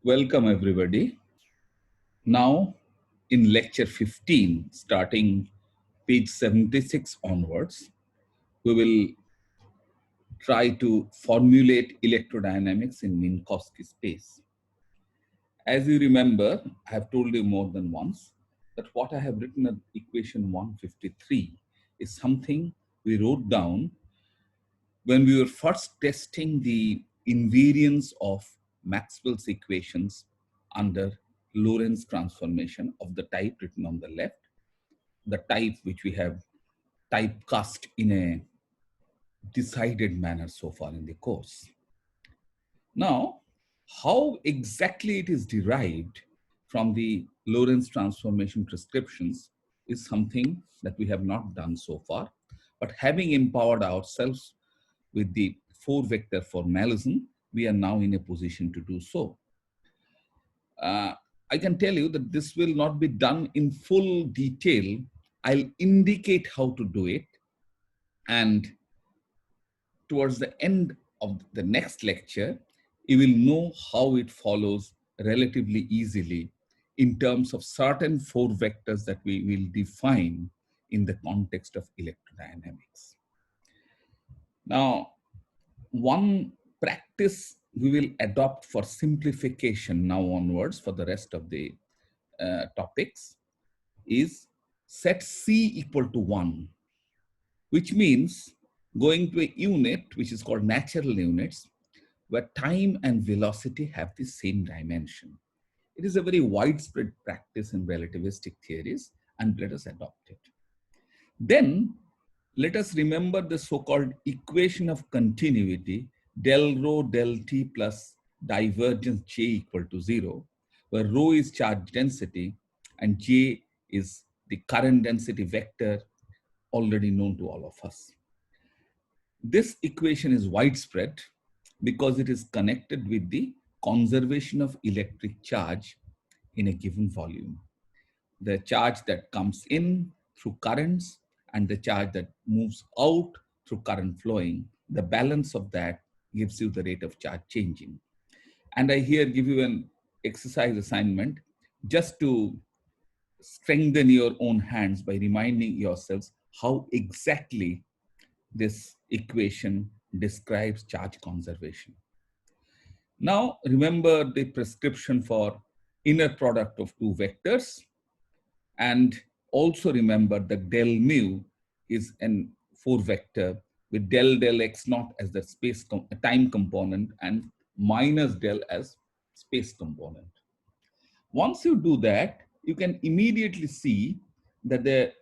Welcome everybody. Now in lecture 15, starting page 76 onwards, we will try to formulate electrodynamics in Minkowski space. As you remember, I have told you more than once that what I have written at equation 153 is something we wrote down when we were first testing the invariance of Maxwell's equations under Lorentz transformation of the type written on the left, the type which we have typecast in a decided manner so far in the course. Now, how exactly it is derived from the Lorentz transformation prescriptions is something that we have not done so far, but having empowered ourselves with the four vector formalism, we are now in a position to do so. I can tell you that this will not be done in full detail. I'll indicate how to do it. And towards the end of the next lecture, you will know how it follows relatively easily in terms of certain four vectors that we will define in the context of electrodynamics. Now, one practice we will adopt for simplification now onwards for the rest of the topics is set C equal to 1, which means going to a unit which is called natural units where time and velocity have the same dimension. It is a very widespread practice in relativistic theories, and let us adopt it. Then let us remember the so-called equation of continuity del rho del t plus divergence j equal to 0, where rho is charge density and j is the current density vector already known to all of us. This equation is widespread because it is connected with the conservation of electric charge in a given volume. The charge that comes in through currents and the charge that moves out through current flowing, the balance of that gives you the rate of charge changing. And I here give you an exercise assignment just to strengthen your own hands by reminding yourselves how exactly this equation describes charge conservation. Now, remember the prescription for inner product of two vectors, and also remember that del mu is an four vector with del x naught as the space time component and minus del as space component. Once you do that, you can immediately see that the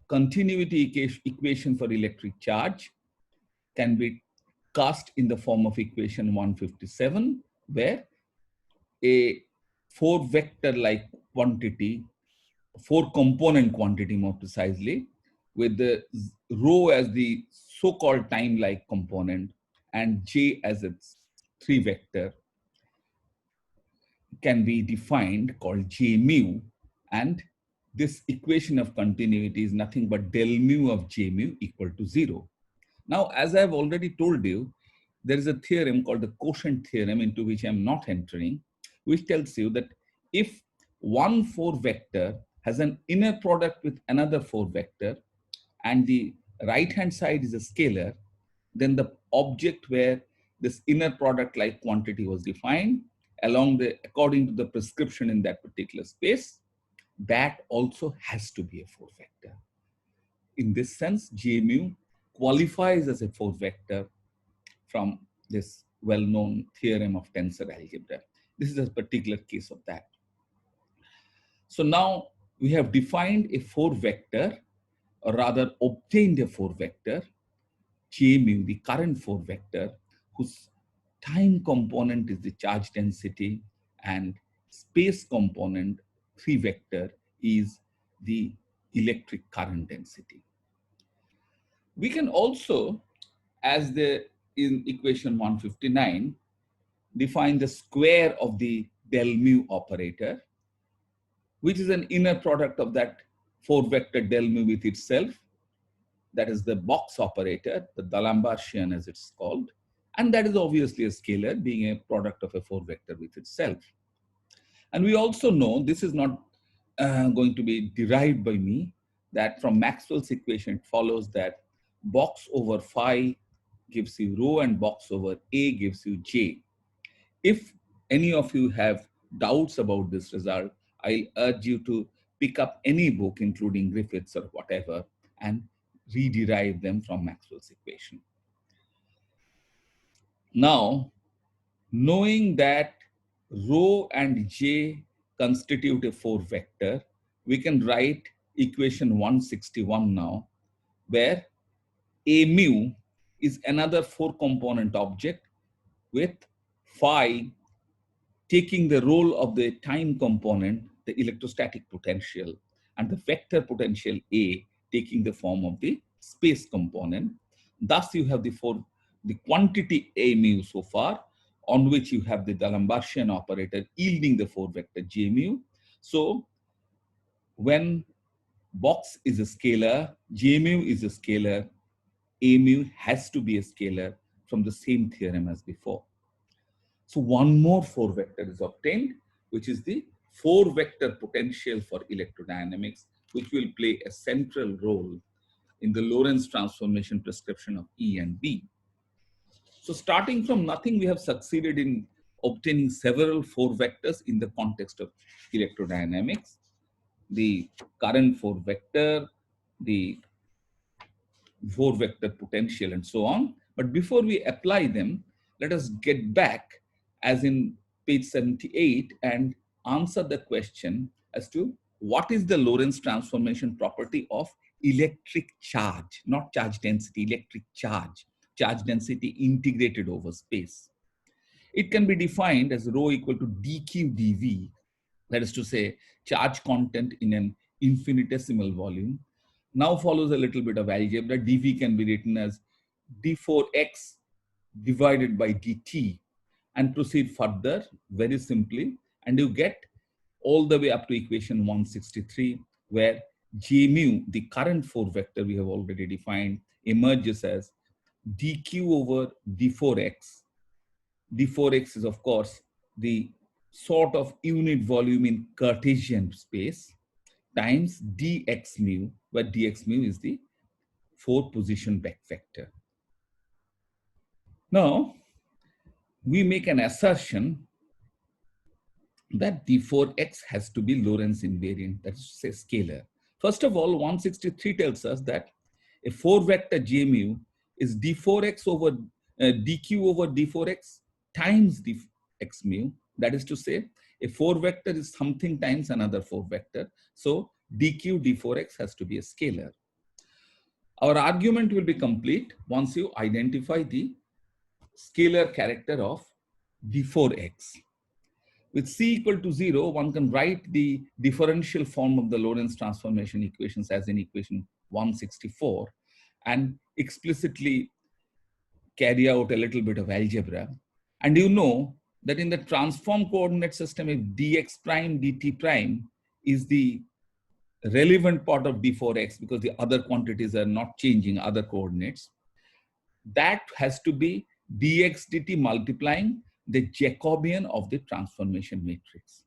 continuity equation for electric charge can be cast in the form of equation 157, where a four vector like quantity, four component quantity more precisely, with the rho as the so-called time-like component and j as its three vector, can be defined called j mu, and this equation of continuity is nothing but del mu of j mu equal to 0. Now, as I've already told you, there is a theorem called the quotient theorem into which I'm not entering, which tells you that if one four vector has an inner product with another four vector and the right hand side is a scalar, then the object where this inner product like quantity was defined according to the prescription in that particular space, that also has to be a four vector. In this sense, J mu qualifies as a four vector from this well-known theorem of tensor algebra. This is a particular case of that. So now we have defined a four vector, or rather obtained a four vector, J mu, the current four vector, whose time component is the charge density and space component, three vector, is the electric current density. We can also, as in equation 159, define the square of the del mu operator, which is an inner product of that four vector del mu with itself. That is the box operator, the D'Alembertian as it's called. And that is obviously a scalar, being a product of a four vector with itself. And we also know, this is not going to be derived by me, that from Maxwell's equation, it follows that box over phi gives you rho and box over A gives you J. If any of you have doubts about this result, I'll urge you to pick up any book, including Griffiths or whatever, and rederive them from Maxwell's equation. Now, knowing that rho and J constitute a 4 vector, we can write equation 161 now, where A mu is another 4 component object with phi taking the role of the time component, the electrostatic potential, and the vector potential A taking the form of the space component. Thus, you have the quantity A mu so far, on which you have the D'Alembertian operator yielding the 4 vector J mu. So, when box is a scalar, J mu is a scalar, A mu has to be a scalar from the same theorem as before. So one more 4 vector is obtained, which is the 4 vector potential for electrodynamics, which will play a central role in the Lorentz transformation prescription of E and B. So starting from nothing, we have succeeded in obtaining several 4 vectors in the context of electrodynamics. The current 4 vector, the 4 vector potential, and so on. But before we apply them, let us get back, as in page 78, and answer the question as to what is the Lorentz transformation property of electric charge, not charge density, electric charge density integrated over space. It can be defined as rho equal to dq dv, that is to say, charge content in an infinitesimal volume. Now follows a little bit of algebra. dv can be written as d4x divided by dt, and proceed further very simply, and you get all the way up to equation 163, where J mu, the current 4 vector we have already defined, emerges as dq over d4x. d4x is, of course, the sort of unit volume in Cartesian space, times dx mu, where dx mu is the 4 position back vector. Now, we make an assertion that d4x has to be Lorentz invariant, that is to say scalar. First of all, 163 tells us that a 4 vector J mu is d4x over dq over d4x times dx mu. That is to say, a 4 vector is something times another 4 vector. So dq d4x has to be a scalar. Our argument will be complete once you identify the scalar character of d4x. With c equal to 0, one can write the differential form of the Lorentz transformation equations as in equation 164 and explicitly carry out a little bit of algebra. And you know that in the transform coordinate system, if dx prime dt prime is the relevant part of d4x, because the other quantities are not changing, other coordinates, that has to be dx dt multiplying the Jacobian of the transformation matrix.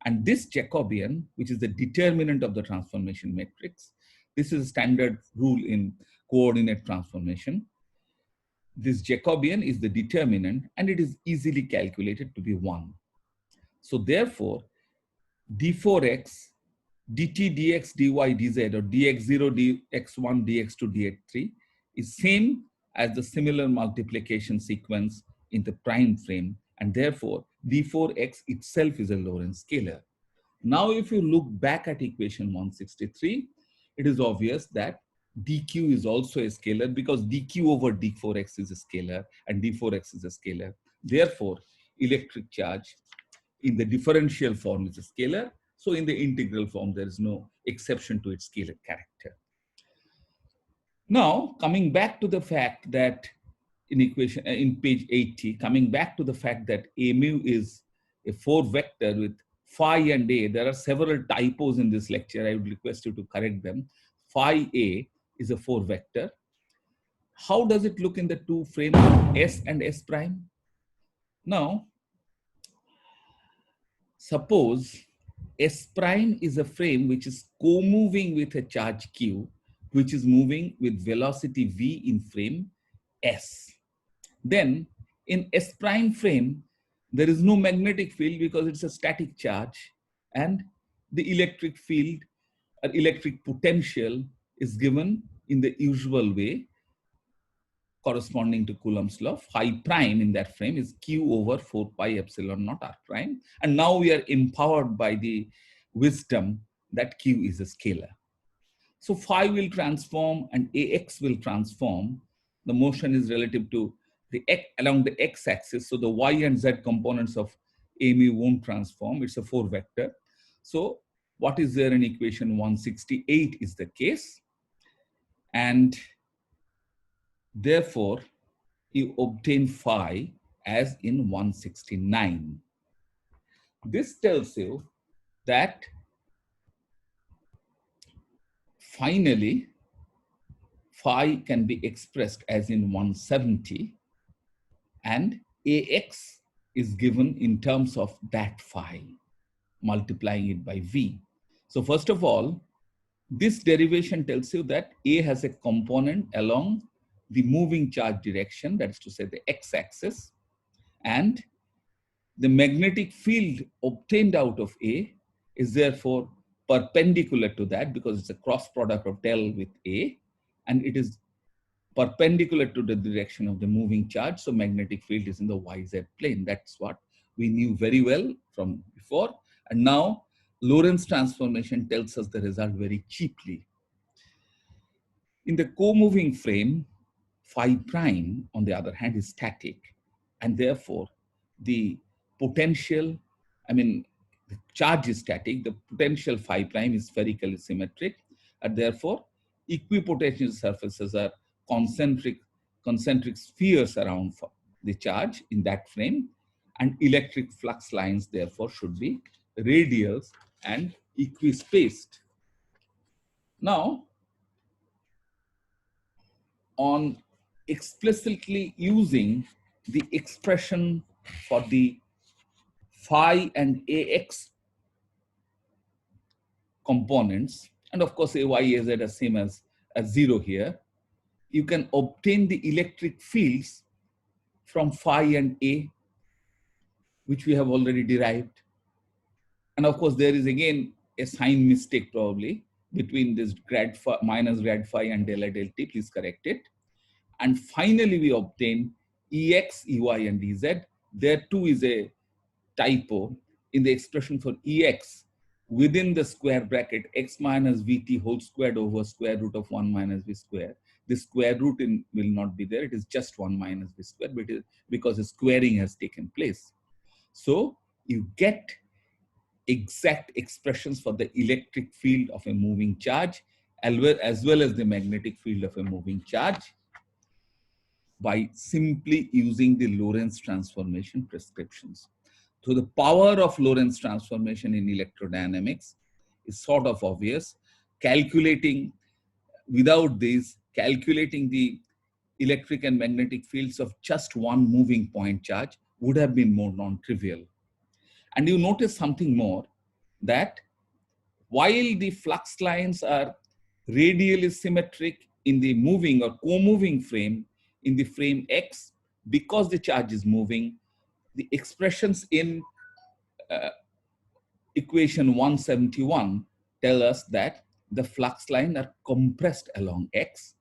And this Jacobian, which is the determinant of the transformation matrix, this is a standard rule in coordinate transformation. This Jacobian is the determinant, and it is easily calculated to be 1. So therefore, d4x, dt dx dy dz, or dx0, dx1, dx2, dx3 is same as the similar multiplication sequence in the prime frame, and therefore d4x itself is a Lorentz scalar. Now, if you look back at equation 163, it is obvious that dq is also a scalar, because dq over d4x is a scalar and d4x is a scalar. Therefore, electric charge in the differential form is a scalar. So in the integral form, there is no exception to its scalar character. Now, coming back to the fact that in page 80, coming back to the fact that A mu is a 4 vector with phi and A, there are several typos in this lecture. I would request you to correct them. Phi A is a 4 vector. How does it look in the two frames, S and S prime? Now, suppose S prime is a frame which is co-moving with a charge Q, which is moving with velocity V in frame S. Then in S prime frame, there is no magnetic field because it's a static charge, and the electric field or electric potential is given in the usual way corresponding to Coulomb's law. Phi prime in that frame is Q over 4 pi epsilon naught R prime. And now we are empowered by the wisdom that Q is a scalar. So phi will transform and AX will transform. The motion is relative to the X along the X axis. So the Y and Z components of A mu won't transform. It's a 4 vector. So what is there in equation 168 is the case. And therefore, you obtain phi as in 169. This tells you that finally, phi can be expressed as in 170, and AX is given in terms of that phi, multiplying it by V. So first of all, this derivation tells you that A has a component along the moving charge direction, that is to say the X-axis, and the magnetic field obtained out of A is therefore perpendicular to that because it's a cross product of del with A, and it is perpendicular to the direction of the moving charge. So magnetic field is in the YZ plane. That's what we knew very well from before. And now Lorentz transformation tells us the result very cheaply. In the co-moving frame, phi prime, on the other hand, is static. And therefore, the potential, the charge is static. The potential phi prime is spherically symmetric. And therefore, equipotential surfaces are concentric spheres around the charge in that frame. And electric flux lines, therefore, should be radial and equispaced. Now, on explicitly using the expression for the phi and AX components, and of course AY, AZ are same as 0 here, you can obtain the electric fields from phi and A, which we have already derived. And of course, there is again a sign mistake probably between this grad phi, minus grad phi and del I del T, please correct it. And finally, we obtain EX, EY, and EZ. There too is a typo in the expression for EX within the square bracket x minus VT whole squared over square root of 1 minus V square. The square root will not be there. It is just 1 minus V square, but it is because the squaring has taken place. So you get exact expressions for the electric field of a moving charge as well as the magnetic field of a moving charge by simply using the Lorentz transformation prescriptions. So the power of Lorentz transformation in electrodynamics is sort of obvious. Without this, calculating the electric and magnetic fields of just one moving point charge would have been more non-trivial. And you notice something more, that while the flux lines are radially symmetric in the moving or co-moving frame, in the frame X, because the charge is moving, the expressions in equation 171 tell us that the flux lines are compressed along X,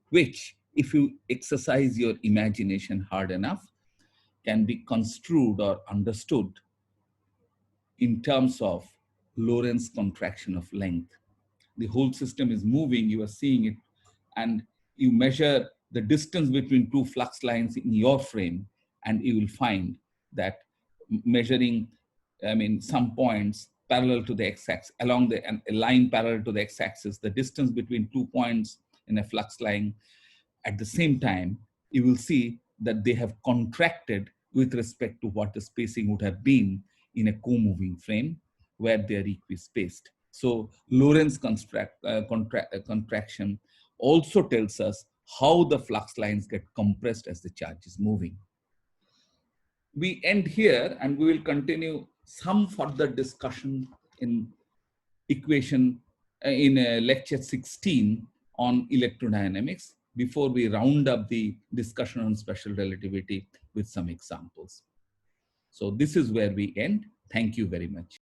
which, if you exercise your imagination hard enough, can be construed or understood in terms of Lorentz contraction of length. The whole system is moving, you are seeing it, and you measure the distance between two flux lines in your frame, and you will find that measuring, some points parallel to the x-axis, along a line parallel to the x-axis, the distance between 2 points in a flux line at the same time, you will see that they have contracted with respect to what the spacing would have been in a co-moving frame where they are equispaced. So Lorentz contraction also tells us how the flux lines get compressed as the charge is moving. We end here and we will continue some further discussion in lecture 16 on electrodynamics before we round up the discussion on special relativity with some examples. So this is where we end. Thank you very much.